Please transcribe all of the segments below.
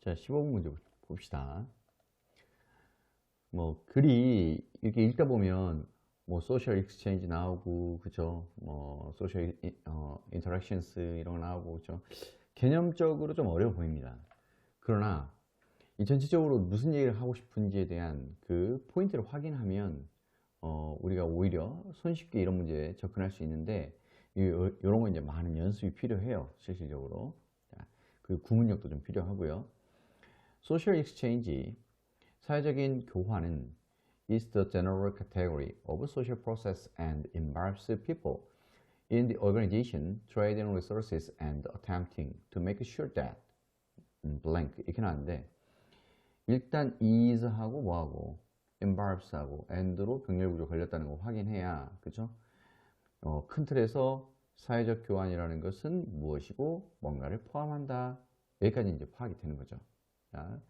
자, 15번 문제 봅시다. 뭐, 글이 이렇게 읽다 보면, 뭐, 소셜 익스체인지 나오고, 그죠? 뭐, 소셜, 인터랙션스 이런 거 나오고, 그죠? 개념적으로 좀 어려워 보입니다. 그러나, 이 전체적으로 무슨 얘기를 하고 싶은지에 대한 그 포인트를 확인하면, 우리가 오히려 손쉽게 이런 문제에 접근할 수 있는데, 이런 건 이제 많은 연습이 필요해요, 실질적으로. 자, 그 구문력도 좀 필요하고요. 소셜 익스체인지, 사회적인 교환은 is the general category of social process and involves people in the organization, trading resources and attempting to make sure that blank 이렇게 나왔는데 일단 is하고 뭐하고 involves하고 and로 병렬구조 걸렸다는 거 확인해야 그죠? 큰 틀에서 사회적 교환이라는 것은 무엇이고 뭔가를 포함한다. 여기까지 이제 파악이 되는 거죠. 자,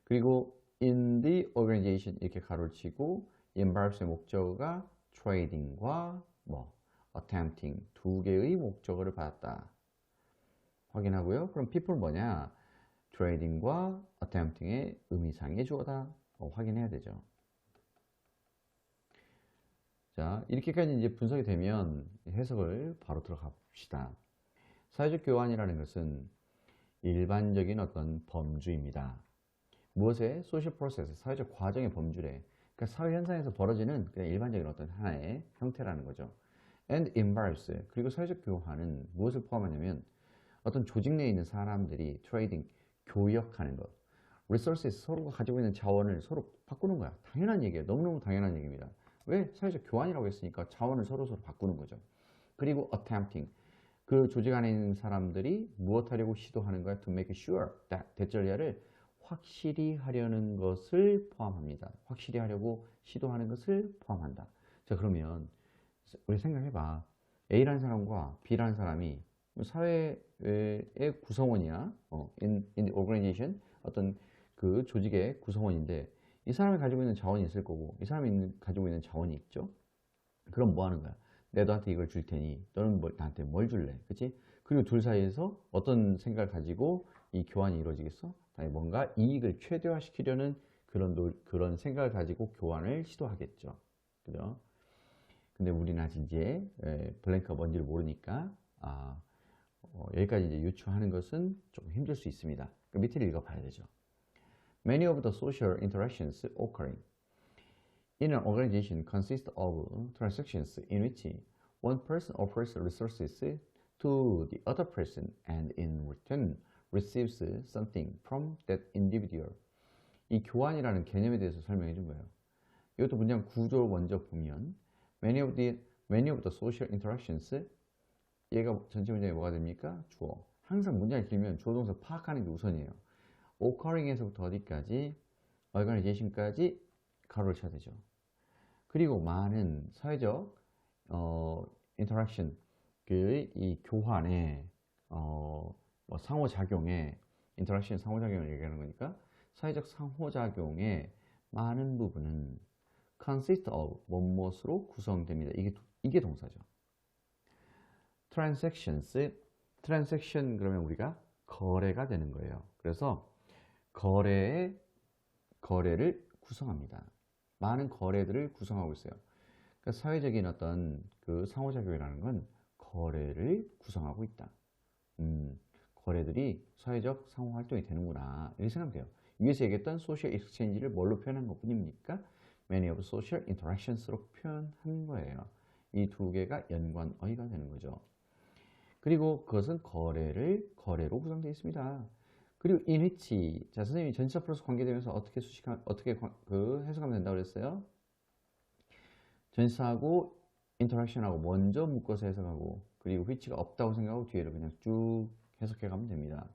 그리고 in the organization 이렇게 가로를 치고 involves의 목적어가 trading과 뭐 attempting 두 개의 목적어를 받았다. 확인하고요. 그럼 people 뭐냐? trading과 attempting의 의미상의 주어다. 확인해야 되죠. 자, 이렇게까지 이제 분석이 되면 해석을 바로 들어가 봅시다. 사회적 교환이라는 것은 일반적인 어떤 범주입니다. 무엇의? 소셜 프로세스, 사회적 과정의 범주래. 그러니까 사회 현상에서 벌어지는 그냥 일반적인 어떤 하나의 형태라는 거죠. And involves, 그리고 사회적 교환은 무엇을 포함하냐면 어떤 조직 내에 있는 사람들이 트레이딩, 교역하는 것. resources, 서로가 가지고 있는 자원을 서로 바꾸는 거야. 당연한 얘기예요. 너무너무 당연한 얘기입니다. 왜? 사회적 교환이라고 했으니까 자원을 서로서로 바꾸는 거죠. 그리고 attempting, 그 조직 안에 있는 사람들이 무엇 하려고 시도하는 거야? To make sure that, 대절야를 확실히 하려는 것을 포함합니다. 확실히 하려고 시도하는 것을 포함한다. 자, 그러면 우리 생각해봐. A라는 사람과 B라는 사람이 사회의 구성원이야. in the organization, 어떤 그 조직의 구성원인데 이 사람이 가지고 있는 자원이 있을 거고 이 사람이 가지고 있는 자원이 있죠. 그럼 뭐 하는 거야? 내가 너한테 이걸 줄 테니 너는 나한테 뭘 줄래? 그치? 그리고 둘 사이에서 어떤 생각을 가지고 이 교환이 이루어지겠어? 뭔가 이익을 최대화시키려는 그런 생각을 가지고 교환을 시도하겠죠. 그죠? 근데 우리는 아직 이제 블랭크가 뭔지를 모르니까 여기까지 이제 유추하는 것은 조금 힘들 수 있습니다. 그 밑을 읽어봐야 되죠. Many of the social interactions occurring in an organization consist of transactions in which one person offers resources to the other person and in return receives something from that individual. 이 교환이라는 개념에 대해서 설명해 준 거예요. 이것도 문장 구조 먼저 보면 many of the social interactions 얘가 전체 문장이 뭐가 됩니까? 주어. 항상 문장이 길면 주어 동사 파악하는 게 우선이에요. occurring에서부터 어디까지 organization까지 가로를 쳐야 되죠. 그리고 많은 사회적 인터랙션 이 교환의 뭐 상호작용의 인터랙션 상호작용을 얘기하는 거니까 사회적 상호작용의 많은 부분은 consist of 뭐뭇으로 구성됩니다. 이게 동사죠. transaction 그러면 우리가 거래가 되는 거예요. 그래서 거래를 구성합니다. 많은 거래들을 구성하고 있어요. 그러니까 사회적인 어떤 그 상호작용이라는 건 거래를 구성하고 있다. 거래들이 사회적 상호활동이 되는구나. 이렇게 생각하면 돼요. 위에서 얘기했던 소셜 익스체인지를 뭘로 표현한 것 뿐입니까? Many of social interactions로 표현한 거예요. 이 두 개가 연관어휘가 되는 거죠. 그리고 그것은 거래로 구성되어 있습니다. 그리고 in which, 자, 선생님이 전치사 플러스 관계되면서 어떻게 해석하면 된다고 그랬어요? 전치사하고 interaction하고 먼저 묶어서 해석하고, 그리고 which가 없다고 생각하고 뒤에를 그냥 쭉 해석해 가면 됩니다.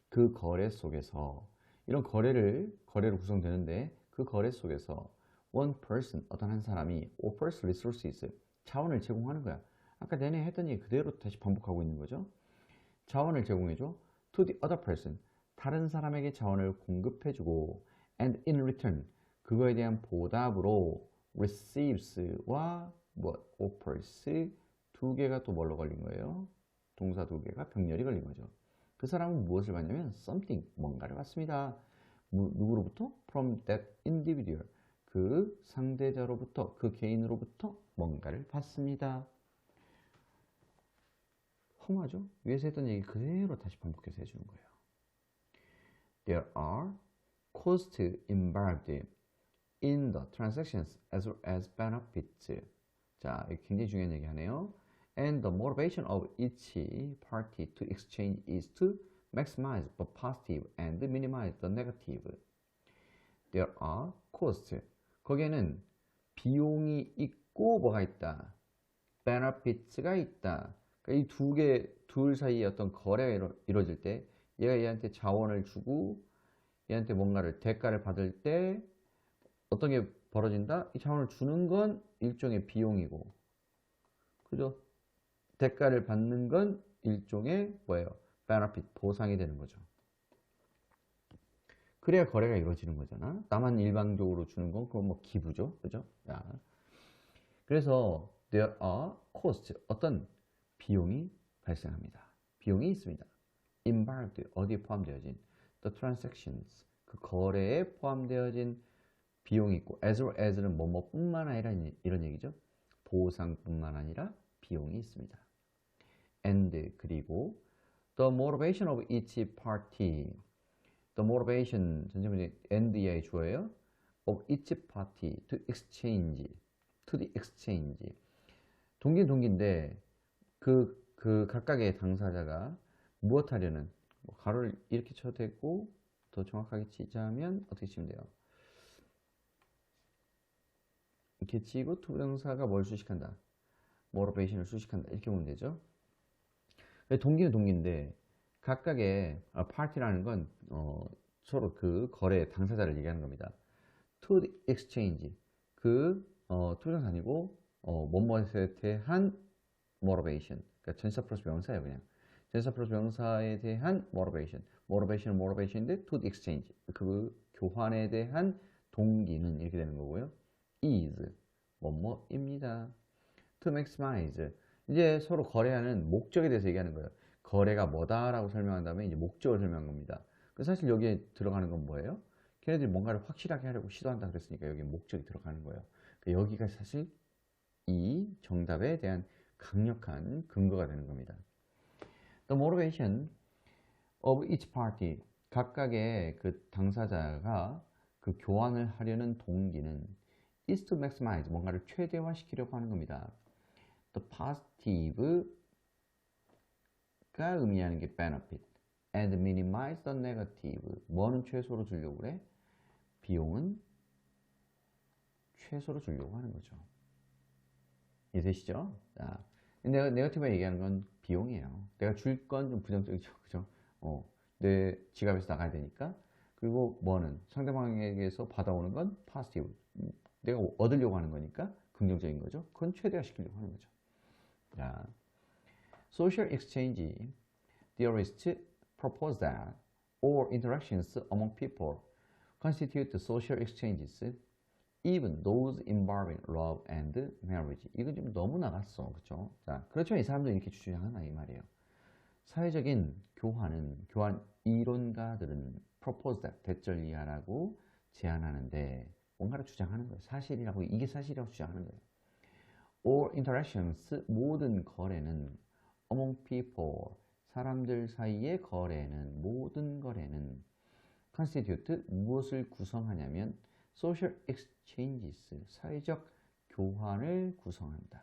그 거래 속에서, 이런 거래로 구성되는데, 그 거래 속에서 one person, 어떤 한 사람이 offers resources, 자원을 제공하는 거야. 아까 내내 했던 얘기 그대로 다시 반복하고 있는 거죠. 자원을 제공해줘. to the other person, 다른 사람에게 자원을 공급해주고 and in return, 그거에 대한 보답으로 receives와 offers 두 개가 또 뭘로 걸린 거예요? 동사 두 개가 병렬이 걸린 거죠. 그 사람은 무엇을 받냐면 something, 뭔가를 받습니다. 누구로부터? From that individual. 그 상대자로부터, 그 개인으로부터 뭔가를 받습니다. 험하죠? 위에서 했던 얘기 그대로 다시 반복해서 해주는 거예요. There are costs involved in the transactions as well as benefits. 자, 굉장히 중요한 얘기 하네요. And the motivation of each party to exchange is to maximize the positive and minimize the negative. There are costs. 거기에는 비용이 있고 뭐가 있다. benefits가 있다. 그러니까 이 둘 사이에 어떤 거래가 이루어질 때 얘가 얘한테 자원을 주고 얘한테 뭔가를 대가를 받을 때 어떤 게 벌어진다? 이 자원을 주는 건 일종의 비용이고, 그죠? 대가를 받는 건 일종의 뭐예요? benefit, 보상이 되는 거죠. 그래야 거래가 이루어지는 거잖아. 나만 일방적으로 주는 건 그건 뭐 기부죠, 그죠? 야. 그래서 there are costs, 어떤 비용이 발생합니다. 비용이 있습니다. involved, 어디에 포함되어진 the transactions, 그 거래에 포함되어진 비용이 있고, as well as는 뭐뭐뿐만 아니라 이런 얘기죠. 보상뿐만 아니라 비용이 있습니다. And 그리고 the motivation of each party, the motivation 전체문제 and의 주어예요. of each party to exchange, to the exchange. 동기인데 그 각각의 당사자가 무엇 하려는, 뭐 가로를 이렇게 쳐도 되고 더 정확하게 치자면 어떻게 치면 돼요? 이렇게 치고 투부정사가 뭘 수식한다? motivation을 수식한다. 이렇게 보면 되죠. 동기는 동기인데 각각의 party라는 건 서로 그 거래 당사자를 얘기하는 겁니다. to the exchange, 그 투부정사 아니고 뭐뭐에 대한 motivation, 그러니까 전치사 플러스 명사예요. 그냥 전치사 플러스 명사에 대한 motivation인데 to the exchange, 그 교환에 대한 동기는 이렇게 되는 거고요. is 뭐뭐입니다. to maximize, 이제 서로 거래하는 목적에 대해서 얘기하는 거예요. 거래가 뭐다라고 설명한 다음에 이제 목적을 설명한 겁니다. 사실 여기에 들어가는 건 뭐예요? 걔네들이 뭔가를 확실하게 하려고 시도한다 그랬으니까 여기에 목적이 들어가는 거예요. 여기가 사실 이 정답에 대한 강력한 근거가 되는 겁니다. The motivation of each party, 각각의 그 당사자가 그 교환을 하려는 동기는 is to maximize, 뭔가를 최대화시키려고 하는 겁니다. The positive가 의미하는 게 benefit and minimize the negative, 뭐는 최소로 주려고 그래? 비용은 최소로 주려고 하는 거죠. 이해되시죠? 자, 내가 네거티브에 얘기하는 건 비용이에요. 내가 줄 건 좀 부정적이죠. 그죠? 내 지갑에서 나가야 되니까. 그리고 뭐는 상대방에게서 받아오는 건 positive, 내가 얻으려고 하는 거니까 긍정적인 거죠. 그건 최대화시키려고 하는 거죠. 자, social exchange theorists propose that all interactions among people constitute social exchanges, even those involving love and marriage. 이건 좀 너무 나갔어, 그렇죠? 자, 그렇지만 이 사람들은 이렇게 주장하나 이 말이에요. 사회적인 교환 이론가들은 propose that, 대절이하라고 제안하는데 뭔가를 주장하는 거예요. 사실이라고, 이게 사실이라고 주장하는 거예요. All interactions, 모든 거래는 among people, 사람들 사이의 거래는, 모든 거래는 constitute, 무엇을 구성하냐면 social exchanges, 사회적 교환을 구성한다.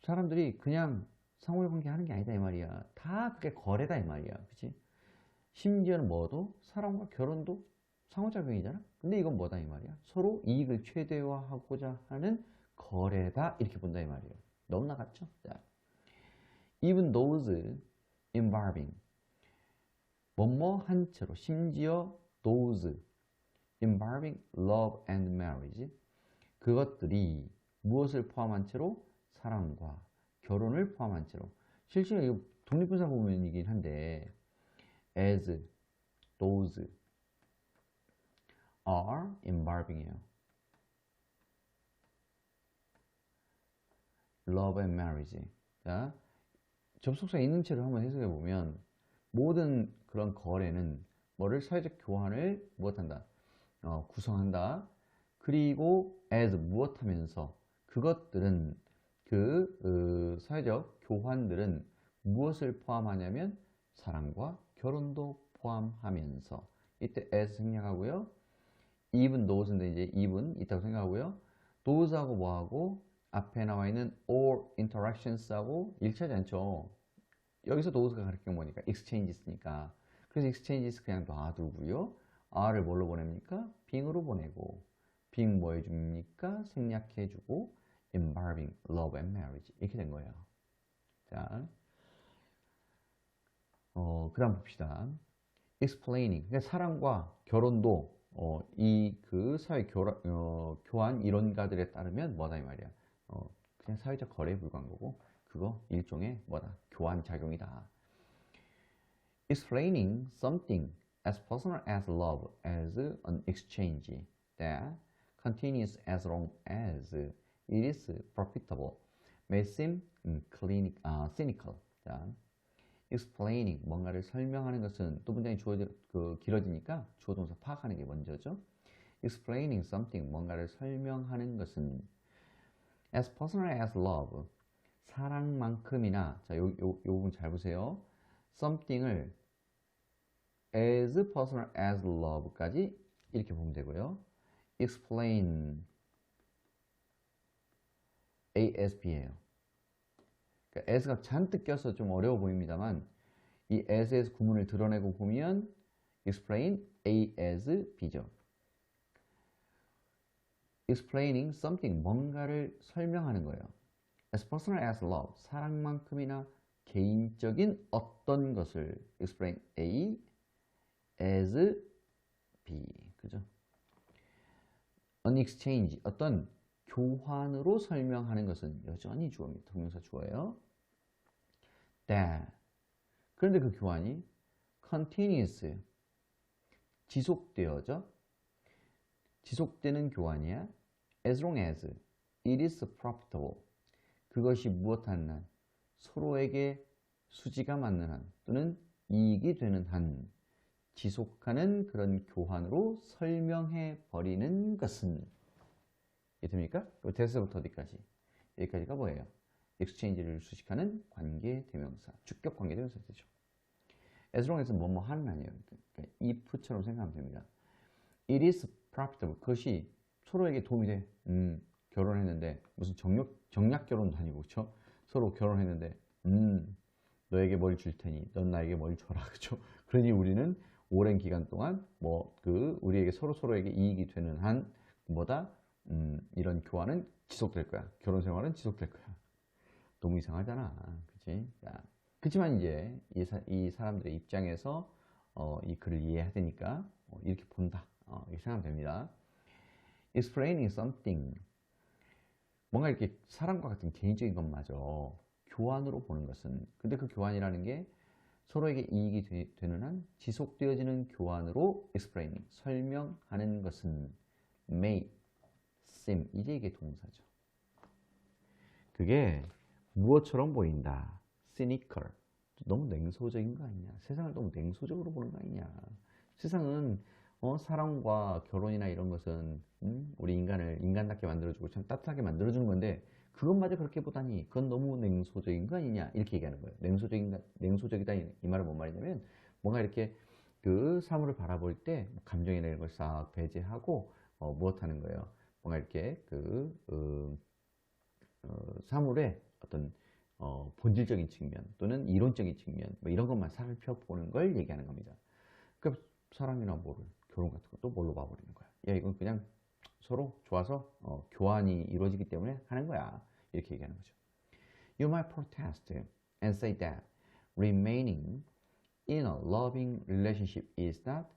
사람들이 그냥 상호관계 하는 게 아니다 이 말이야. 다 그게 거래다 이 말이야. 그치? 심지어는 뭐도 사람과 결혼도 상호작용이잖아. 근데 이건 뭐다 이 말이야. 서로 이익을 최대화하고자 하는 거래다 이렇게 본다 이 말이에요. 너무 나갔죠? 자, even those involving, 뭐뭐 한 채로, 심지어 those involving love and marriage, 그것들이 무엇을 포함한 채로? 사랑과 결혼을 포함한 채로. 실제로 이거 독립분사 구문이긴 한데 as those are involving이에요. love and marriage. 자, 접속사 있는 채로 한번 해석해 보면 모든 그런 거래는 뭐를 사회적 교환을 무엇한다? 구성한다. 그리고 as 무엇하면서 그것들은 사회적 교환들은 무엇을 포함하냐면 사랑과 결혼도 포함하면서 이때 as 생략하고요. even those인데 이제 even 있다고 생각하고요. those하고 뭐하고 앞에 나와 있는 or interactions하고 일치하지 않죠. 여기서 those가 가리키는 뭐니까 exchanges니까. 그래서 exchanges 그냥 놔두고요. r을 뭘로 보냅니까? being으로 보내고 being 뭐 해줍니까? 생략해주고 involving love and marriage 이렇게 된 거예요. 자, 그 다음 봅시다. explaining 그러니까 사랑과 결혼도 이 그 사회 교환 이론가들에 따르면 뭐다 이 말이야. 그냥 사회적 거래에 불과한 거고 그거 일종의 뭐다 교환 작용이다. Explaining something as personal as love as an exchange that continues as long as it is profitable may seem cynical. 자, explaining 뭔가를 설명하는 것은 또 문장이 길어지니까 주어 동사 파악하는 게 먼저죠. explaining something 뭔가를 설명하는 것은 as personal as love 사랑만큼이나 자, 요 부분 잘 보세요. something을 as personal as love까지 이렇게 보면 되고요. explain ASB예요. 그러니까 as가 잔뜩 껴서 좀 어려워 보입니다만 이 as에서 구문을 드러내고 보면 explain ASB죠. explaining something 뭔가를 설명하는 거예요. as personal as love 사랑만큼이나 개인적인 어떤 것을 explain A as B 그죠? an exchange 어떤 교환으로 설명하는 것은 여전히 주어입니다. 동명사 주어예요. that 그런데 그 교환이 continuous 지속되어져 지속되는 교환이야. as long as it is profitable 그것이 무엇하는 한 서로에게 수지가 맞는 한 또는 이익이 되는 한 지속하는 그런 교환으로 설명해 버리는 것은 이해됩니까? 대서부터 어디까지? 여기까지가 뭐예요? exchange를 수식하는 관계 대명사, 주격 관계 대명사 되죠. as long as 뭐뭐 하는 아니에요. 그러니까 if처럼 생각하면 됩니다. it is profitable 그것이 서로에게 도움이 돼. 결혼했는데 무슨 정략 결혼도 아니고 그렇죠? 서로 결혼했는데 너에게 뭘 줄 테니 넌 나에게 뭘 줘라 그렇죠? 그러니 우리는 오랜 기간 동안 우리에게 서로에게 이익이 되는 한 뭐다 이런 교환은 지속될 거야. 결혼 생활은 지속될 거야. 너무 이상하잖아, 그렇지? 그렇지만 이제 이 사람들의 입장에서 이 글을 이해해야 되니까 이렇게 본다. 이렇게 생각하면 됩니다. Explaining something 뭔가 이렇게 사람과 같은 개인적인 것마저 교환으로 보는 것은 근데 그 교환이라는 게 서로에게 이익이 되는 한 지속되어지는 교환으로 explaining 설명하는 것은 may seem 이제 이게 동사죠. 그게 무엇처럼 보인다. cynical 너무 냉소적인 거 아니냐. 세상을 너무 냉소적으로 보는 거 아니냐. 세상은 사랑과 결혼이나 이런 것은 우리 인간을 인간답게 만들어주고 참 따뜻하게 만들어주는 건데 그것마저 그렇게 보다니 그건 너무 냉소적인 거 아니냐 이렇게 얘기하는 거예요. 냉소적이다 이 말은 뭔 말이냐면 뭔가 이렇게 그 사물을 바라볼 때 감정이나 이런 걸 싹 배제하고 무엇 하는 거예요. 뭔가 이렇게 사물의 어떤 본질적인 측면 또는 이론적인 측면 뭐 이런 것만 살펴보는 걸 얘기하는 겁니다. 그러니까 사랑이나 뭐를 결혼 같은 것도 뭘로 봐버리는 거야. 야 이건 그냥 서로 좋아서 교환이 이루어지기 때문에 하는 거야. 이렇게 얘기하는 거죠. You might protest and say that remaining in a loving relationship is not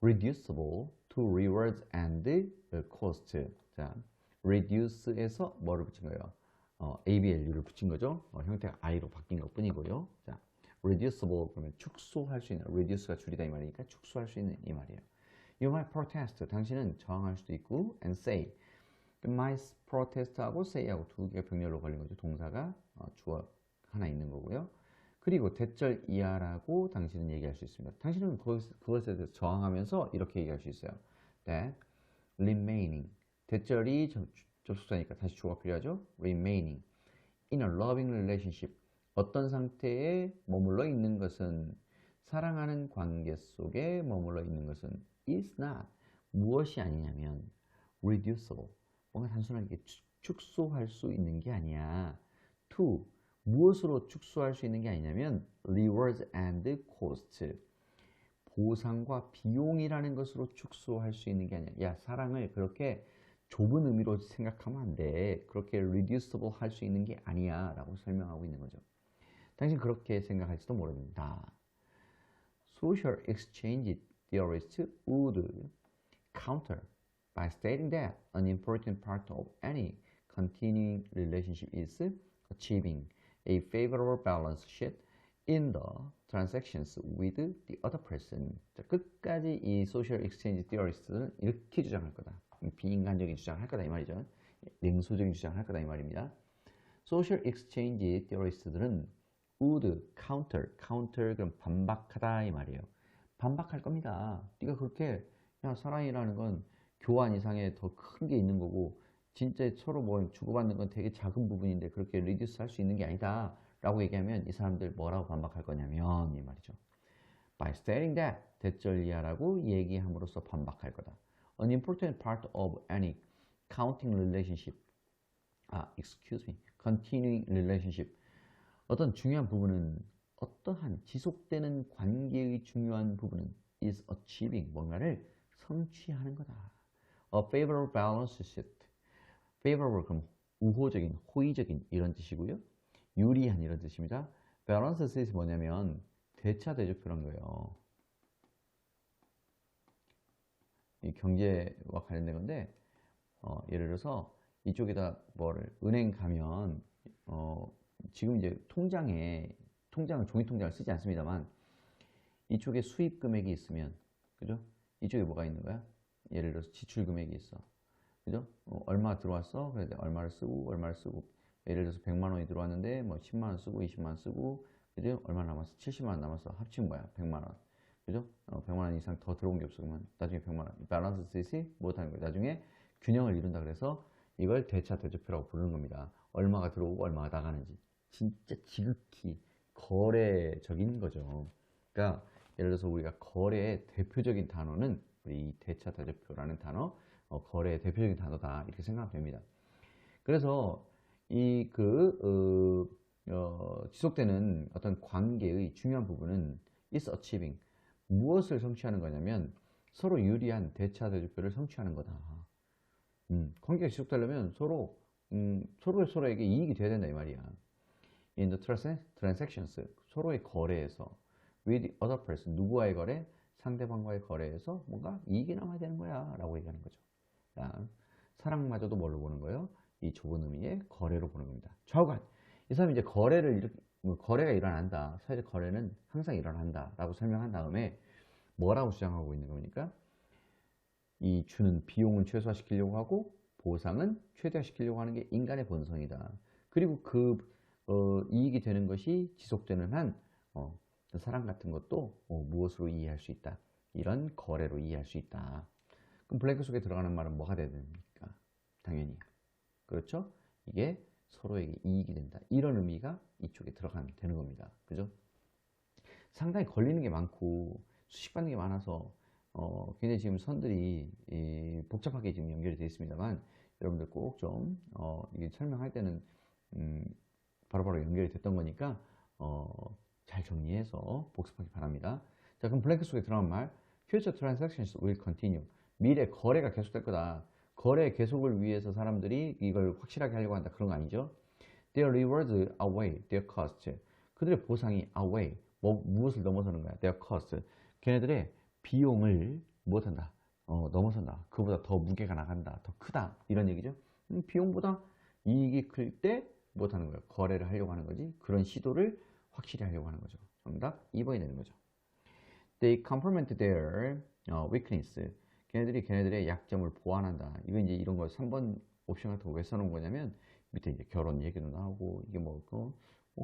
reducible to rewards and cost. 자, reduce에서 뭐를 붙인 거예요? ABLU를 붙인 거죠. 형태가 I로 바뀐 것 뿐이고요. 자, reducible 그러면 축소할 수 있는 reduce가 줄이다 이 말이니까 축소할 수 있는 이 말이에요. You might protest 당신은 저항할 수도 있고 and say might protest하고 say하고 두 개가 병렬로 걸린 거죠. 동사가 주어 하나 있는 거고요. 그리고 대절 이하라고 당신은 얘기할 수 있습니다. 당신은 그것에 대해서 저항하면서 이렇게 얘기할 수 있어요. That remaining 대절이 접속사니까 다시 주어가 필요하죠. remaining in a loving relationship 어떤 상태에 머물러 있는 것은 사랑하는 관계 속에 머물러 있는 것은 is not 무엇이 아니냐면 reducible 뭔가 단순하게 축소할 수 있는 게 아니야. to 무엇으로 축소할 수 있는 게 아니냐면 rewards and costs 보상과 비용이라는 것으로 축소할 수 있는 게 아니야. 야, 사랑을 그렇게 좁은 의미로 생각하면 안 돼. 그렇게 reducible 할 수 있는 게 아니야. 라고 설명하고 있는 거죠. 당신 그렇게 생각할지도 모릅니다. Social exchange theorists would counter by stating that an important part of any continuing relationship is achieving a favorable balance sheet in the transactions with the other person. 자, 끝까지 이 social exchange theorist는 이렇게 주장할 거다. 비인간적인 주장을 할 거다 이 말이죠. 냉소적인 주장을 할 거다 이 말입니다. social exchange theorist들은 would counter 그럼 반박하다 이 말이에요. 반박할 겁니다. 네가 그렇게 야, 사랑이라는 건 교환 이상의 더 큰 게 있는 거고 진짜 서로 뭐 주고받는 건 되게 작은 부분인데 그렇게 리듀스 할 수 있는 게 아니다 라고 얘기하면 이 사람들 뭐라고 반박할 거냐면 이 말이죠. By stating that 대절 이하라고 얘기함으로써 반박할 거다. An important part of any continuing relationship 어떤 중요한 부분은 어떠한 지속되는 관계의 중요한 부분은 is achieving 뭔가를 성취하는 거다. A favorable balance sheet. favorable 그럼 우호적인, 호의적인 이런 뜻이고요. 유리한 이런 뜻입니다. balance sheet이 뭐냐면 대차 대조표란 거예요. 이 경제와 관련된 건데 예를 들어서 이쪽에다 뭐를 은행 가면 지금 이제 통장을 종이 통장을 쓰지 않습니다만 이쪽에 수입 금액이 있으면 그죠? 이쪽에 뭐가 있는 거야? 예를 들어서 지출 금액이 있어. 그죠? 얼마 들어왔어? 그래서 얼마를 쓰고 예를 들어서 100만 원이 들어왔는데 뭐 10만 원 쓰고 20만 원 쓰고 그죠? 얼마 남았어? 70만 원 남았어. 합치면 뭐야? 100만 원. 그죠? 100만 원 이상 더 들어온 게 없어. 그러면 나중에 100만 원. 밸런스 시트이 못하는 거예요. 나중에 균형을 이룬다 그래서 이걸 대차 대조표라고 부르는 겁니다. 얼마가 들어오고 얼마가 나가는지. 진짜 지극히 거래적인 거죠. 그러니까 예를 들어서 우리가 거래의 대표적인 단어는 우리 이 대차 대조표라는 단어, 거래의 대표적인 단어다 이렇게 생각하면 됩니다. 그래서 이 지속되는 어떤 관계의 중요한 부분은 is achieving 무엇을 성취하는 거냐면 서로 유리한 대차 대조표를 성취하는 거다. 관계가 지속되려면 서로에게 이익이 돼야 된다 이 말이야. In the transactions 서로의 거래에서 with other person 누구와의 거래? 상대방과의 거래에서 뭔가 이익이 남아야 되는 거야 라고 얘기하는 거죠. 사랑마저도 뭘로 보는 거예요? 이 좁은 의미의 거래로 보는 겁니다. 좌우간 이 사람이 이제 거래가 일어난다. 사회적 거래는 항상 일어난다 라고 설명한 다음에 뭐라고 주장하고 있는 겁니까? 이 주는 비용은 최소화시키려고 하고 보상은 최대화시키려고 하는 게 인간의 본성이다. 그리고 이익이 되는 것이 지속되는 한 사랑 같은 것도 무엇으로 이해할 수 있다. 이런 거래로 이해할 수 있다. 그럼 블랭크 속에 들어가는 말은 뭐가 돼야 됩니까? 당연히. 그렇죠? 이게 서로에게 이익이 된다. 이런 의미가 이쪽에 들어가면 되는 겁니다. 그죠? 상당히 걸리는 게 많고 수식받는 게 많아서 굉장히 지금 선들이 복잡하게 지금 연결이 되어 있습니다만 여러분들 꼭 좀 이게 설명할 때는 바로바로 연결이 됐던 거니까 잘 정리해서 복습하기 바랍니다. 자, 그럼 블랭크 속에 들어간 말 Future transactions will continue. 미래 거래가 계속될 거다. 거래 계속을 위해서 사람들이 이걸 확실하게 하려고 한다. 그런 거 아니죠? Their rewards outweigh their cost. 그들의 보상이 outweigh. 무엇을 넘어서는 거야? Their cost. 걔네들의 비용을 못한다. 넘어선다. 그보다 더 무게가 나간다. 더 크다. 이런 얘기죠. 비용보다 이익이 클 때 못하는 거예요. 거래를 하려고 하는 거지. 그런 시도를 확실히 하려고 하는 거죠. 정답 2번이 되는 거죠. They complement their weakness. 걔네들의 약점을 보완한다. 이거 이제 이런 거 3번 옵션 같은 거 왜 써놓은 거냐면 밑에 이제 결혼 얘기도 나오고 이게 뭐고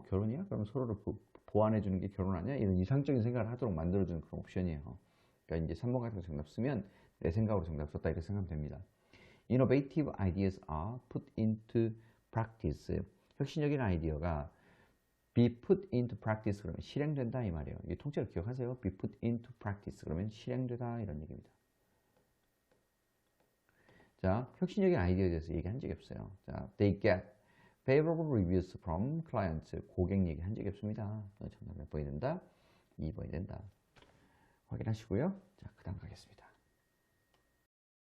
결혼이야? 그럼 서로를 보완해 주는 게 결혼 아니야? 이런 이상적인 생각을 하도록 만들어주는 그런 옵션이에요. 그러니까 이제 3번 같은 거 정답 쓰면 내 생각으로 정답 썼다 이렇게 생각하면 됩니다. Innovative ideas are put into practice. 혁신적인 아이디어가 be put into practice 그러면 실행된다 이 말이에요. 이 통째로 기억하세요. be put into practice 그러면 실행되다 이런 얘기입니다. 자, 혁신적인 아이디어에 대해서 얘기한 적이 없어요. 자, they get favorable reviews from clients. 고객 얘기한 적이 없습니다. 정답 몇 번이 된다? 2번이 된다. 확인하시고요. 자, 그 다음 가겠습니다.